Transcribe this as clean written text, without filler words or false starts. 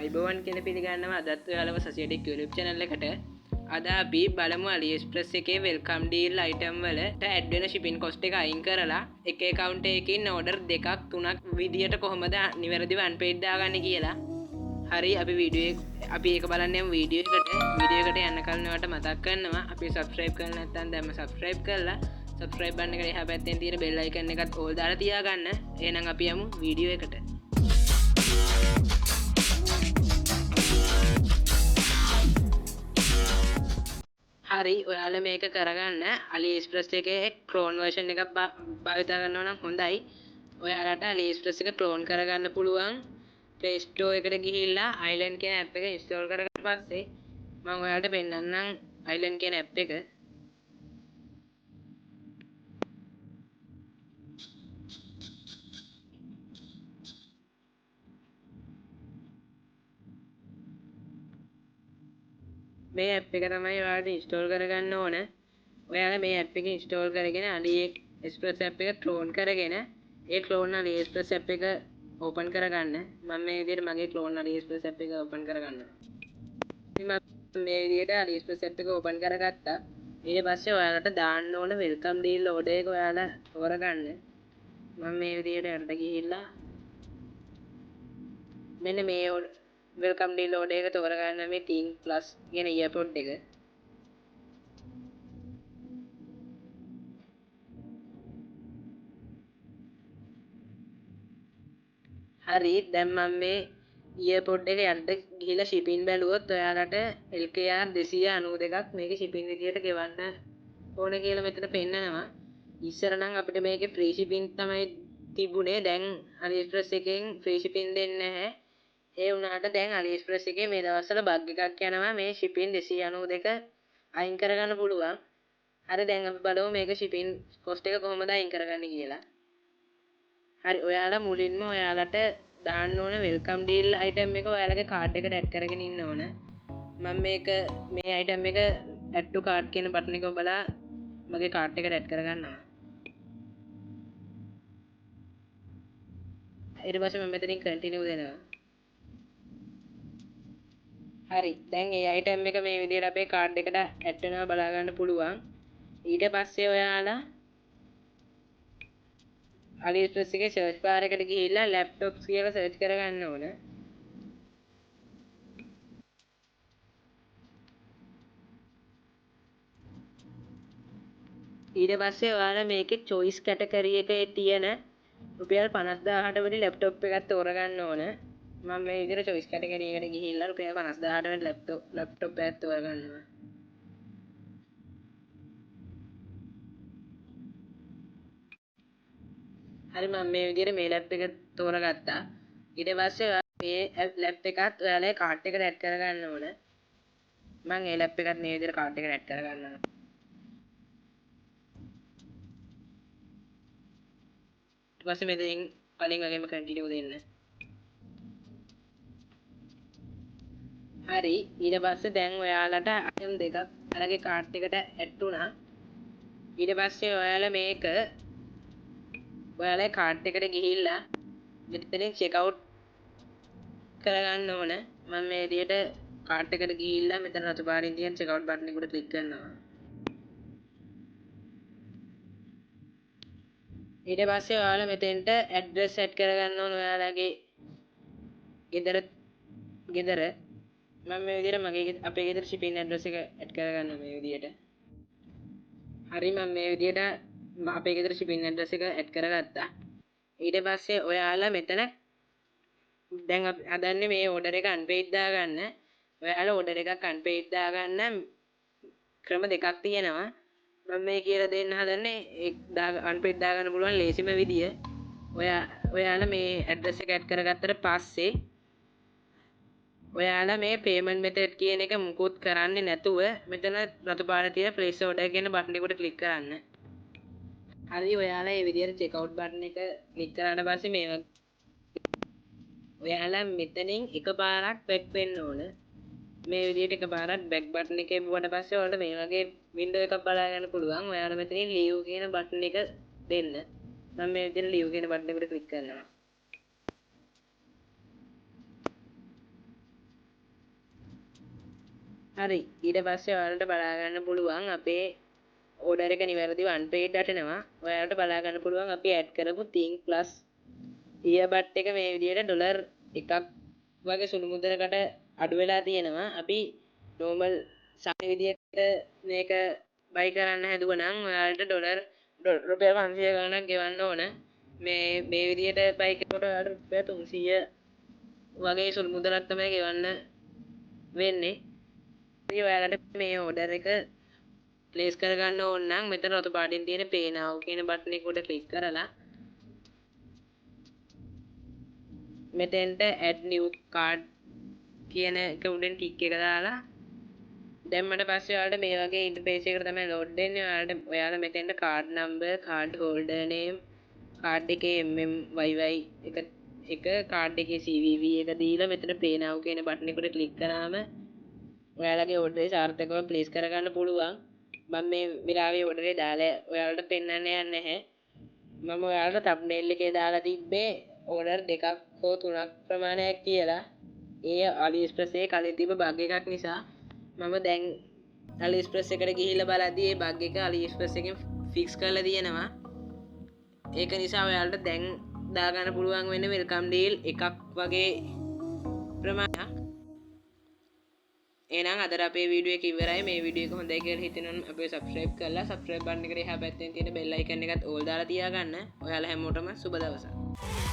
අයිබෝවන් කියලා පිළිගන්නවා අදත් ඔයාලව සසියටෙක් YouTube channel එකට. අද අපි බලමු AliExpress එකේ welcome deal item වලට add වෙන shipping cost එක අයින් කරලා එක account එකකින් order දෙකක් තුනක් විදියට කොහොමද නිවැරදිව unpaid දාගන්නේ කියලා. හරි අපි ඒක බලන්න යමු වීඩියෝ එකට යන්න කලින් ඔයාලට මතක් කරනවා අපි subscribe කරලා නැත්නම් දැන්ම subscribe කරලා subscribe button එකට එහා පැත්තෙන් තියෙන bell icon එකත් all දාලා තියාගන්න. එහෙනම් අපි යමු වීඩියෝ එකට. හරි ඔයාලා මේක කරගන්න AliExpress එකේ clone version එකක් භාවිත කරනවා නම් හොඳයි. ඔයාලට AliExpress එක clone කරගන්න පුළුවන් Play Store එකට ගිහිල්ලා Island කියන app එක install කරගන්න පස්සේ මම ඔයාලට පෙන්නන්නම් Island කියන app එක. මේ app එක තමයි ඔයාලට install කරගන්න ඕන. ඔයාලා මේ app එක install කරගෙන AliExpress app එක clone කරගෙන ඒ clone AliExpress app එක open කරගන්න. මම මේ විදිහට මගේ clone AliExpress app එක open කරගන්නවා. ඉතින් මම මේ විදිහට AliExpress app එක open කරගත්තා. ඊට පස්සේ ඔයාලට දාන්න ඕන welcome deal order එක ඔයාලා තෝරගන්න. මම මේ විදිහට යන්න ගිහිල්ලා මෙන්න මේ welcome deal order එක තෝරගන්න මේ Ting Plus කියන earpod එක. හරි දැන් මම මේ earpod එක යන්න ගිහිල්ලා shipping බැලුවොත් ඔයාලට LKR 292ක් මේකේ shipping විදියට ගෙවන්න ඕන කියලා මෙතන පෙන්නනවා. ඉස්සර නම් අපිට මේකේ free shipping තමයි තිබුණේ. දැන් AliExpress එකෙන් free shipping දෙන්නේ නැහැ. ඒ වුණාට දැන් AliExpress එකේ මේ දවස්වල බග් එකක් යනවා මේ shipping 292 අයින් කරගන්න පුළුවන්. හරි දැන් අපි බලමු මේක shipping cost එක කොහොමද අයින් කරගන්නේ කියලා. හරි ඔයාලා මුලින්ම ඔයාලට දාන්න ඕන welcome deal item එක ඔයාලගේ card එකට add කරගෙන ඉන්න ඕන. මම මේ item එක add to cart කියන බටන් එක ඔබලා මගේ cart එකට add කරගන්නවා. ඊට පස්සේ මම මෙතනින් continue දෙනවා. හරි දැන් මේ item එක මේ විදිහට අපේ card එකට add වෙනවා බලා ගන්න පුළුවන්. ඊට පස්සේ ඔයාලා AliExpress එකේ search bar එකට ගිහිල්ලා laptops කියලා search කරගන්න ඕන. ඊට පස්සේ ඔයාලා මේකේ choice category එකේ තියෙන රුපියල් 50000ට වැඩි laptop එකක් තෝරගන්න ඕන. මම මේ විදිහට choice category එකට ගිහිල්ලා රුපියල් 50000ට වැඩි laptop එකක් තෝරගන්නවා. හරි මම මේ විදිහට මේ ලැප් එක තෝරගත්තා. ඊට පස්සේ මේ ලැප් එකත් ඔයාලගේ කාට් එකට ඇඩ් කරගන්න ඕන. මම මේ ලැප් එකත් මේ විදිහට කාට් එකට ඇඩ් කරගන්නවා. ඊට පස්සේ මෙතනින් කලින් වගේම කන්ටිනියු දෙන්න. හරි ඊට පස්සේ දැන් ඔයාලට item දෙකක් ඔයාලගේ කාට් එකට ඇඩ් වුණා. ඊට පස්සේ ඔයාලා මේක ඔයාලගේ කාට් එකට ගිහිල්ලා මෙතනින් check out කරගන්න ඕන. මම මේ විදිහට කාට් එකට ගිහිල්ලා මෙතන රතු පාරින් තියෙන check out button එකට click කරනවා. ඊට පස්සේ ඔයාලා මෙතෙන්ට address set කරගන්න ඕන ඔයාලගේ ගෙදර මම මේ විදිහට අපේ ගෙදර shipping address එක add කරගන්නවා මේ විදිහට. හරි මම මේ විදිහට අපේ ගෙදර shipping address එක add කරගත්තා. ඊට පස්සේ ඔයාලා මෙතන දැන් අපි හදන්නේ මේ order එක unpaid දාගන්න. ඔයාලා order එකක් unpaid දාගන්න ක්‍රම දෙකක් තියෙනවා. මම මේ කියලා දෙන්න හදන්නේ unpaid දාගන්න පුළුවන් ලේසිම විදිය. ඔයාලා මේ address එක add කරගත්තට පස්සේ ඔයාලා මේ payment method කියන එක මුකුත් කරන්නේ නැතුව මෙතන රතු පාරේ තියෙන place order කියන බටන් එකට click කරන්න. හරි ඔයාලා මේ විදිහට check out button එක click කරාට පස්සේ මේ ඔයාලා මෙතනින් එකපාරක් back වෙන්න ඕන. මේ විදිහට එකපාරක් back button එකේ වුණාට පස්සේ ඔයාලට මේ වගේ window එකක් බලා ගන්න පුළුවන්. ඔයාලා මෙතනින් leave කියන button එක දෙන්න. මම මේ විදිහට leave කියන button එකට click කරනවා. හරි ඊට පස්සේ ඔයාලට බලා ගන්න පුළුවන් අපේ ඕඩර් එක නිවැරදිව අන්පේඩ් වටෙනවා. ඔයාලට බලා ගන්න පුළුවන් අපි ඇඩ් කරපු think plus earbud එක මේ විදිහට ඩොලර් 1ක් වගේ සුළු මුදලකට අඩු වෙලා තියෙනවා. අපි normal සාමාන්‍ය විදිහට මේක buy කරන්න හැදුවා නම් ඔයාලට රුපියල් 500 ගණනක් ගෙවන්න ඕන. මේ විදිහට buy කරනකොට ඔයාලට රුපියල් 300 වගේ සුළු මුදලක් තමයි ගෙවන්න වෙන්නේ. ඉතින් ඔයාලට මේ ඕඩර් එක ප්ලේස් කරගන්න ඕන නම් මෙතන රතු පාටින් තියෙන pay now කියන බටන් එක උඩ ක්ලික් කරලා මෙතෙන්ට add new card කියන එක උඩින් ටික් එක දාලා දැම්මට පස්සේ ඔයාලට මේ වගේ ඉන්ටර්ෆේස් එකකට තමයි ලෝඩ් වෙන්නේ. ඔයාලා මෙතෙන්ට card number, card holder name, card එකේ MMYY එක card එකේ CVV එක දීලා මෙතන pay now කියන බටන් එක උඩ ක්ලික් කරාම ඔයාලගේ ඕඩරේ සාර්ථකව ප්ලේස් කරගන්න පුළුවන්. මම මේ වෙලාවේ ඕඩරේ දාලා ඔයාලට පෙන්වන්න යන්නේ නැහැ. මම ඔයාලට thumbnail එකේ දාලා තිබ්බේ ඕඩර් 2ක් හෝ 3ක් ප්‍රමාණයක් කියලා. ඒ AliExpress එකේ කලින් තිබ්බ බග් එකක් නිසා මම දැන් AliExpress එකට ගිහිල්ලා බලද්දී ඒ බග් එක AliExpress එකෙන් ෆික්ස් කරලා තියෙනවා. ඒක නිසා ඔයාලට දැන් දාගන්න පුළුවන් වෙන්නේ welcome deal එකක් වගේ ප්‍රමාණයක්. එහෙනම් අද අපේ වීඩියෝ එක ඉවරයි. මේ වීඩියෝ එක හොඳයි කියලා හිතෙනවනම් අපේ subscribe කරලා subscribe button එකට එහා පැත්තෙන් තියෙන bell icon එකත් all දාලා තියාගන්න. ඔයාලා හැමෝටම සුබ දවසක්.